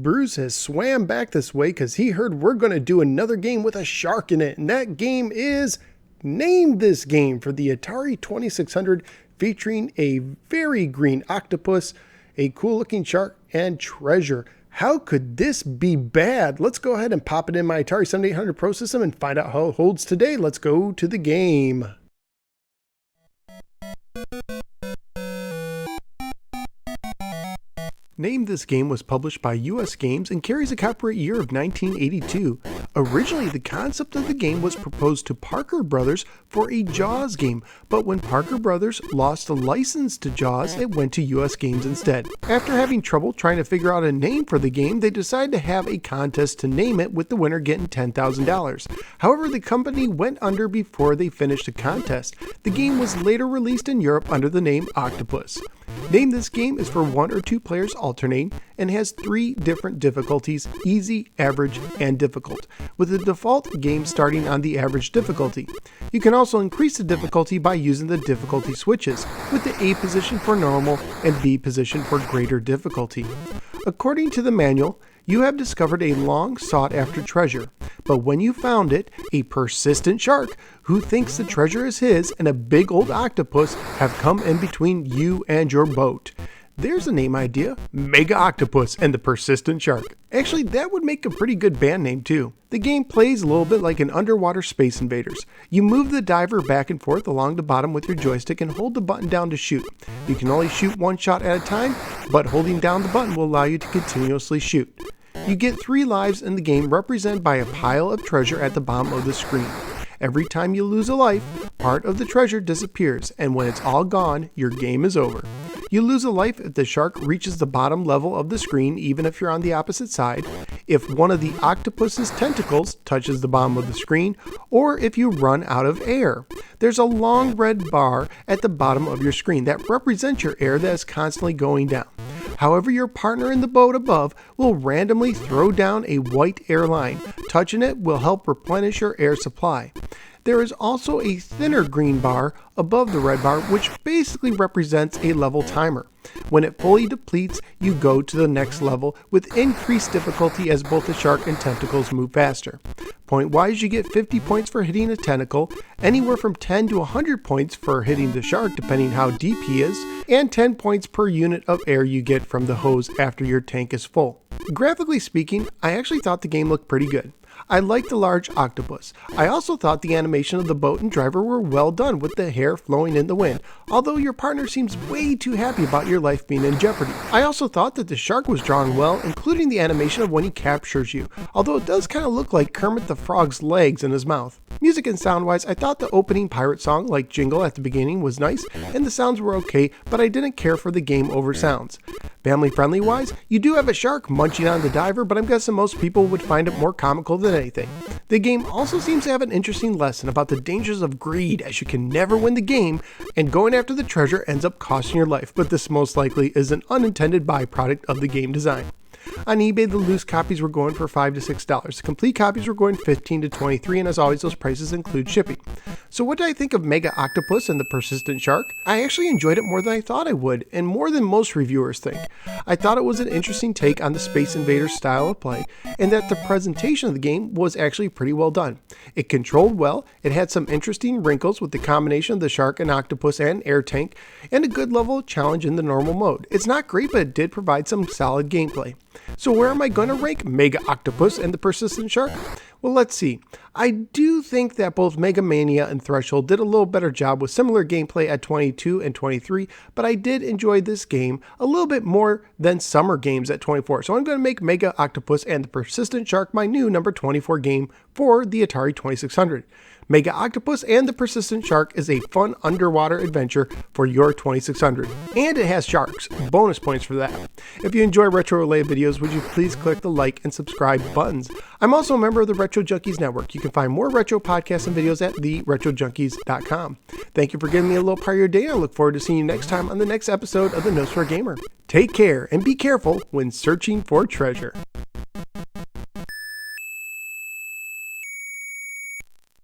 Bruce has swam back this way because he heard we're going to do another game with a shark in it, and that game is Name This Game for the Atari 2600, featuring a very green octopus, a cool looking shark, and treasure. How could this be bad? Let's go ahead and pop it in my Atari 7800 Pro System and find out how it holds today. Let's go to the game. Name This Game was published by US Games and carries a copyright year of 1982. Originally, the concept of the game was proposed to Parker Brothers for a Jaws game, but when Parker Brothers lost the license to Jaws, it went to US Games instead. After having trouble trying to figure out a name for the game, they decided to have a contest to name it, with the winner getting $10,000. However, the company went under before they finished the contest. The game was later released in Europe under the name Octopus. Name This Game is for 1 or 2 players alternating and has 3 different difficulties: easy, average, and difficult, with the default game starting on the average difficulty. You can also increase the difficulty by using the difficulty switches, with the A position for normal and B position for greater difficulty. According to the manual, you have discovered a long sought after treasure, but when you found it, a persistent shark who thinks the treasure is his and a big old octopus have come in between you and your boat. There's a name idea: Mega Octopus and the Persistent Shark. Actually, that would make a pretty good band name too. The game plays a little bit like an underwater Space Invaders. You move the diver back and forth along the bottom with your joystick and hold the button down to shoot. You can only shoot 1 shot at a time, but holding down the button will allow you to continuously shoot. You get 3 lives in the game, represented by a pile of treasure at the bottom of the screen. Every time you lose a life, part of the treasure disappears, and when it's all gone, your game is over. You lose a life if the shark reaches the bottom level of the screen, even if you're on the opposite side, if one of the octopus's tentacles touches the bottom of the screen, or if you run out of air. There's a long red bar at the bottom of your screen that represents your air that is constantly going down. However, your partner in the boat above will randomly throw down a white air line. Touching it will help replenish your air supply. There is also a thinner green bar above the red bar, which basically represents a level timer. When it fully depletes, you go to the next level with increased difficulty as both the shark and tentacles move faster. Point-wise, you get 50 points for hitting a tentacle, anywhere from 10 to 100 points for hitting the shark depending how deep he is, and 10 points per unit of air you get from the hose after your tank is full. Graphically speaking, I actually thought the game looked pretty good. I liked the large octopus. I also thought the animation of the boat and driver were well done, with the hair flowing in the wind, although your partner seems way too happy about your life being in jeopardy. I also thought that the shark was drawn well, including the animation of when he captures you, although it does kind of look like Kermit the Frog's legs in his mouth. Music and sound wise, I thought the opening pirate song, like Jingle at the beginning, was nice, and the sounds were okay, but I didn't care for the game over sounds. Family friendly wise, you do have a shark munching on the diver, but I'm guessing most people would find it more comical than anything. The game also seems to have an interesting lesson about the dangers of greed, as you can never win the game, and going after the treasure ends up costing your life, but this most likely is an unintended byproduct of the game design. On eBay, the loose copies were going for $5 to $6. The complete copies were going $15 to $23, and as always, those prices include shipping. So what did I think of Mega Octopus and the Persistent Shark? I actually enjoyed it more than I thought I would, and more than most reviewers think. I thought it was an interesting take on the Space Invaders style of play, and that the presentation of the game was actually pretty well done. It controlled well, it had some interesting wrinkles with the combination of the shark and octopus and air tank, and a good level of challenge in the normal mode. It's not great, but it did provide some solid gameplay. So where am I going to rank Mega Octopus and the Persistent Shark? Well, let's see. I do think that both Mega Mania and Threshold did a little better job with similar gameplay at 22 and 23, but I did enjoy this game a little bit more than summer games at 24. So I'm going to make Mega Octopus and the Persistent Shark my new number 24 game for the Atari 2600. Mega Octopus and the Persistent Shark is a fun underwater adventure for your 2600. And it has sharks. Bonus points for that. If you enjoy retro-related videos, would you please click the like and subscribe buttons. I'm also a member of the Retro Junkies Network. You can find more retro podcasts and videos at theretrojunkies.com. Thank you for giving me a little part of your day. I look forward to seeing you next time on the next episode of the Notes for a Gamer. Take care and be careful when searching for treasure.